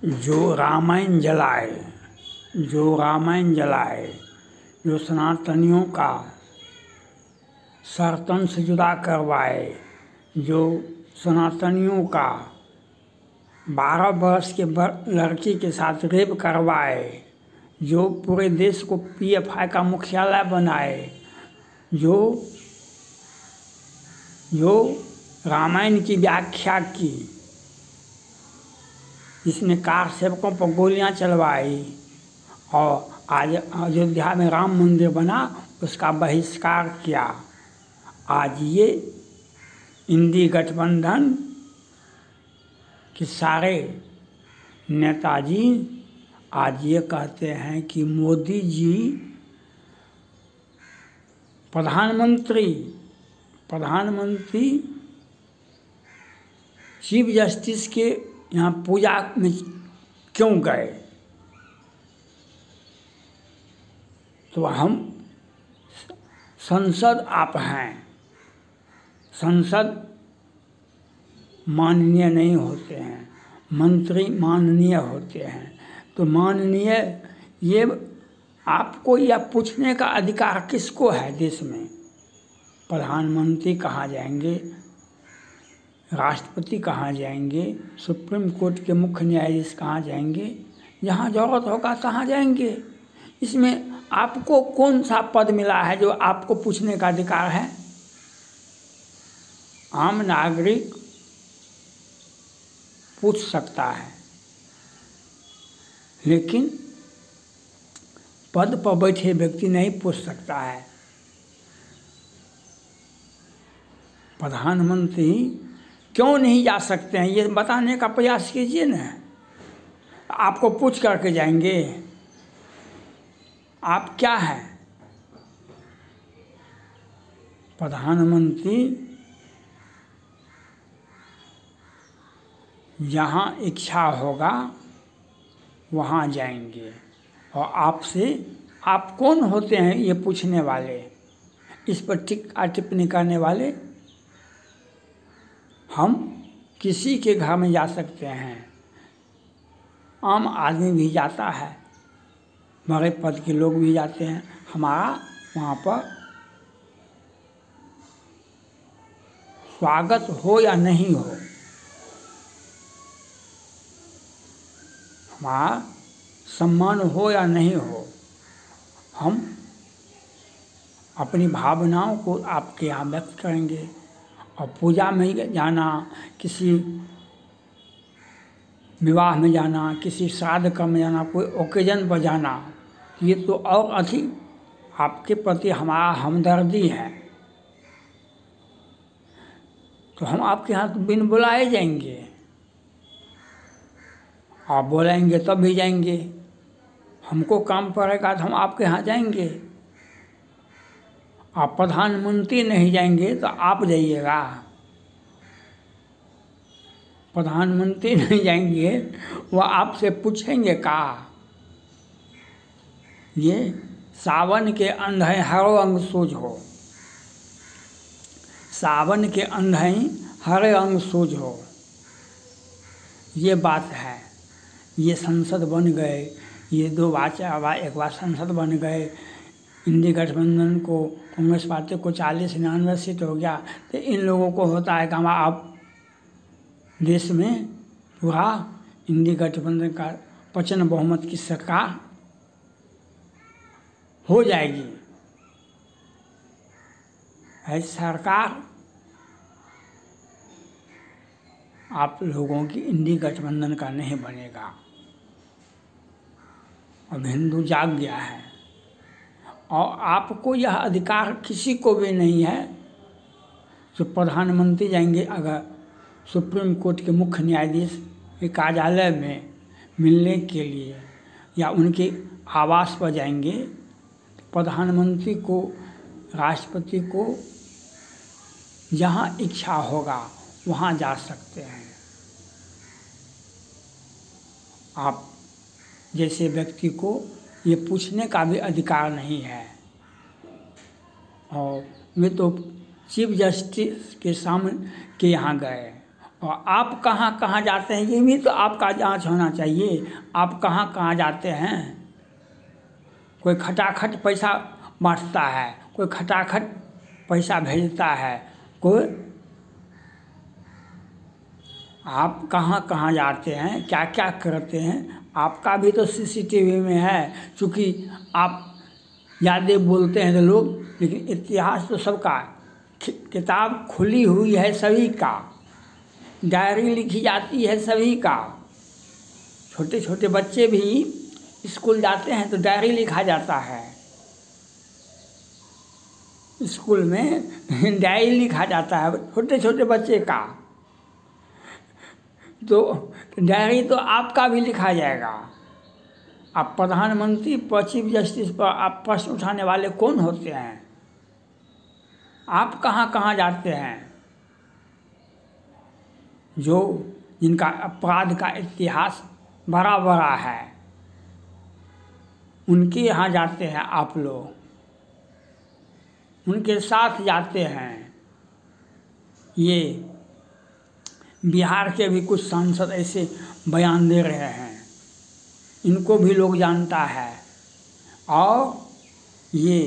जो रामायण जलाए, जो सनातनियों का सर्तन से जुदा करवाए, जो सनातनियों का 12 वर्ष के लड़की के साथ रेप करवाए, जो पूरे देश को पीएफआई का मुख्यालय बनाए, जो रामायण की व्याख्या की, जिसने कार सेवकों पर गोलियां चलवाई और आज अयोध्या में राम मंदिर बना उसका बहिष्कार किया। आज ये इंडी गठबंधन के सारे नेताजी आज ये कहते हैं कि मोदी जी प्रधानमंत्री चीफ जस्टिस के यहाँ पूजा में क्यों गए। तो हम संसद आप हैं, संसद माननीय नहीं होते हैं, मंत्री माननीय होते हैं। तो माननीय ये आपको यह पूछने का अधिकार किसको है देश में? प्रधानमंत्री कहाँ जाएंगे, राष्ट्रपति कहाँ जाएंगे, सुप्रीम कोर्ट के मुख्य न्यायाधीश कहाँ जाएंगे? जहाँ ज़रूरत होगा तहाँ जाएंगे। इसमें आपको कौन सा पद मिला है जो आपको पूछने का अधिकार है? आम नागरिक पूछ सकता है, लेकिन पद पर बैठे व्यक्ति नहीं पूछ सकता है। प्रधानमंत्री क्यों नहीं जा सकते हैं ये बताने का प्रयास कीजिए ना। आपको पूछ करके जाएंगे? आप क्या हैं? प्रधानमंत्री जहाँ इच्छा होगा वहाँ जाएंगे। और आपसे आप कौन होते हैं ये पूछने वाले, इस पर टिप्पणी करने वाले? हम किसी के घर में जा सकते हैं, आम आदमी भी जाता है, बड़े पद के लोग भी जाते हैं। हमारा वहाँ पर स्वागत हो या नहीं हो, हमारा सम्मान हो या नहीं हो, हम अपनी भावनाओं को आपके यहाँ व्यक्त करेंगे। और पूजा में जाना, किसी विवाह में जाना, किसी श्राद्ध कर्म में जाना, कोई ओकेजन पर जाना, ये तो और अधिक आपके प्रति हमारा हमदर्दी है। तो हम आपके यहाँ तो बिन बुलाए जाएंगे, आप बुलाएंगे तब भी जाएंगे। हमको काम पड़ेगा तो हम आपके यहाँ जाएंगे। आप प्रधानमंत्री नहीं जाएंगे तो आप जाइएगा। प्रधानमंत्री नहीं जाएंगे, वह आपसे पूछेंगे का? ये सावन के अंधे हर अंग सूझो, सावन के अंधे हर अंग सूझो, ये बात है। ये संसद बन गए, ये दो बार एक बार संसद बन गए। इंडी गठबंधन को, कांग्रेस पार्टी को 40-99 सीट हो गया। तो इन लोगों को होता है कि हम आप देश में पूरा इंडी गठबंधन का 55 बहुमत की सरकार हो जाएगी। ऐसी सरकार आप लोगों की इंडी गठबंधन का नहीं बनेगा। अब हिंदू जाग गया है और आपको यह अधिकार किसी को भी नहीं है जो प्रधानमंत्री जाएंगे अगर सुप्रीम कोर्ट के मुख्य न्यायाधीश के कार्यालय में मिलने के लिए या उनके आवास पर जाएंगे, तो प्रधानमंत्री को, राष्ट्रपति को जहाँ इच्छा होगा वहाँ जा सकते हैं। आप जैसे व्यक्ति को ये पूछने का भी अधिकार नहीं है। और वे तो चीफ जस्टिस के सामने के यहाँ गए और आप कहाँ कहाँ जाते हैं ये भी तो आपका जांच होना चाहिए। आप कहाँ कहाँ जाते हैं? कोई खटाखट पैसा बांटता है, कोई खटाखट पैसा भेजता है, कोई आप कहाँ कहाँ जाते हैं, क्या क्या करते हैं, आपका भी तो सीसीटीवी में है। चूँकि आप ज़्यादा बोलते हैं तो लोग, लेकिन इतिहास तो सबका, किताब खुली हुई है सभी का, डायरी लिखी जाती है सभी का। छोटे छोटे बच्चे भी स्कूल जाते हैं तो डायरी लिखा जाता है, स्कूल में डायरी लिखा जाता है छोटे छोटे बच्चे का। तो डायरी तो आपका भी लिखा जाएगा। आप प्रधानमंत्री पर, चीफ जस्टिस पर आप प्रश्न उठाने वाले कौन होते हैं? आप कहाँ कहाँ जाते हैं? जो जिनका अपराध का इतिहास बड़ा बड़ा है, उनके यहाँ जाते हैं आप लोग, उनके साथ जाते हैं। ये बिहार के भी कुछ सांसद ऐसे बयान दे रहे हैं, इनको भी लोग जानता है। और ये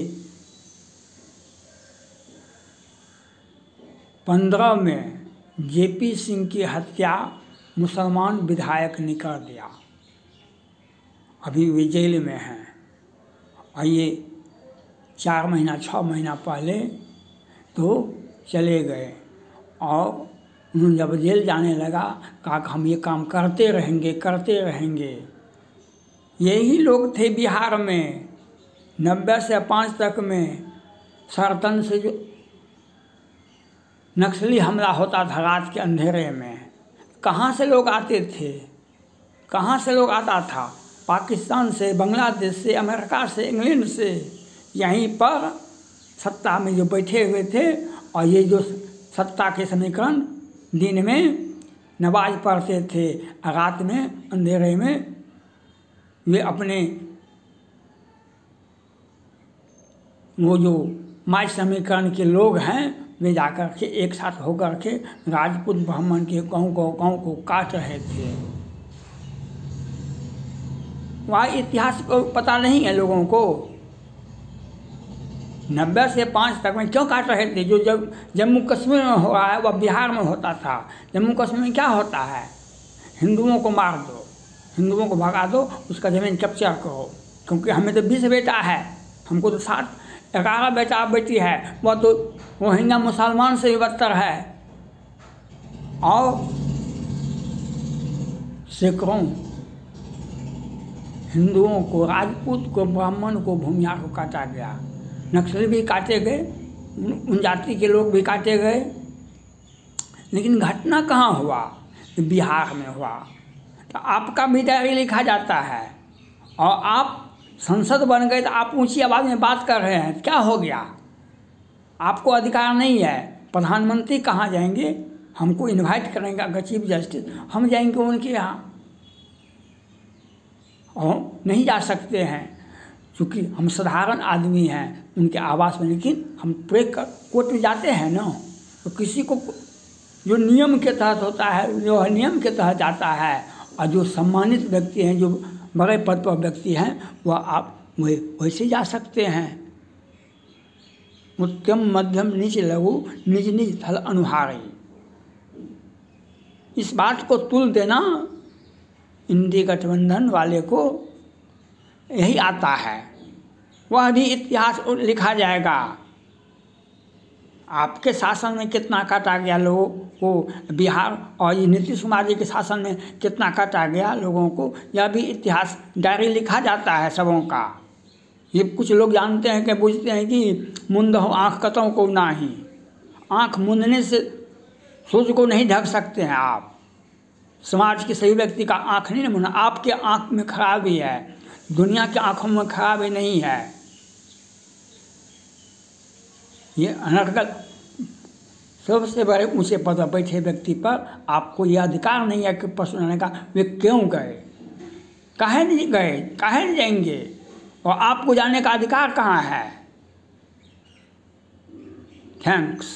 15 में जेपी सिंह की हत्या मुसलमान विधायक ने कर दिया, अभी वे जेल में हैं। और ये 4 महीना 6 महीना पहले तो चले गए, और उन्होंने जब जेल जाने लगा कहा कि हम ये काम करते रहेंगे करते रहेंगे। यही लोग थे बिहार में 90 से 5 तक में, सरतन से जो नक्सली हमला होता था रात के अंधेरे में, कहाँ से लोग आते थे, कहाँ से लोग आता था? पाकिस्तान से, बांग्लादेश से, अमेरिका से, इंग्लैंड से। यहीं पर सत्ता में जो बैठे हुए थे, और ये जो सत्ता के समीकरण दिन में नमाज पढ़ते थे, रात में अंधेरे में वे अपने वो जो माय समीकरण के लोग हैं, वे जाकर के एक साथ होकर के राजपूत ब्राह्मण के गाँव को काट रहे थे। वहाँ इतिहास को पता नहीं है लोगों को। 90 से 5 तक में क्यों काट रहे थे? जो जब जम्मू कश्मीर में हो रहा है वह बिहार में होता था। जम्मू कश्मीर में क्या होता है? हिंदुओं को मार दो, हिंदुओं को भगा दो, उसका ज़मीन कैप्चर करो। क्योंकि हमें तो 20 बेटा है, हमको तो 11 बेटा बेटी है, वह तो रोहिंग्या मुसलमान से भी बदतर है। और सैकड़ों हिंदुओं को, राजपूत को, ब्राह्मण को, भूमिहार को काटा गया। नक्सली भी काटे गए, उन जाति के लोग भी काटे गए। लेकिन घटना कहाँ हुआ? बिहार में हुआ। तो आपका भी डायरी लिखा जाता है, और आप संसद बन गए तो आप ऊंची आवाज़ में बात कर रहे हैं। क्या हो गया? आपको अधिकार नहीं है। प्रधानमंत्री कहाँ जाएंगे? हमको इनवाइट करेंगे अगर चीफ जस्टिस, हम जाएंगे उनके यहाँ, और नहीं जा सकते हैं क्योंकि हम साधारण आदमी हैं उनके आवास में। लेकिन हम कोर्ट में जाते हैं ना, तो किसी को जो नियम के तहत होता है, जो नियम के तहत जाता है, और जो सम्मानित व्यक्ति हैं, जो बड़े पद पर व्यक्ति हैं, वह आप वैसे जा सकते हैं। उत्तम मध्यम नीच लघु निज निज थल अनुहारी। इस बात को तुल देना इंडी गठबंधन वाले को यही आता है। वह भी इतिहास लिखा जाएगा। आपके शासन में कितना काटा गया लोगों को बिहार, और ये नीतीश कुमार जी के शासन में कितना काटा गया लोगों को, यह भी इतिहास डायरी लिखा जाता है सबों का। ये कुछ लोग जानते हैं कि पूछते हैं कि मुंद हो आँख कतों को नाही। आँख मूंदने से सूर्य को नहीं ढक सकते हैं आप। समाज के सही व्यक्ति का आँख नहीं मूंदना। आपके आँख में खराबी है, दुनिया की आँखों में खराबी नहीं है। ये अनर्गल सबसे बड़े ऊंचे पद पर बैठे व्यक्ति पर आपको यह अधिकार नहीं है कि प्रश्न करने का वे क्यों गए, काहे नहीं गए, काहे नहीं जाएंगे, और आपको जाने का अधिकार कहाँ है? थैंक्स।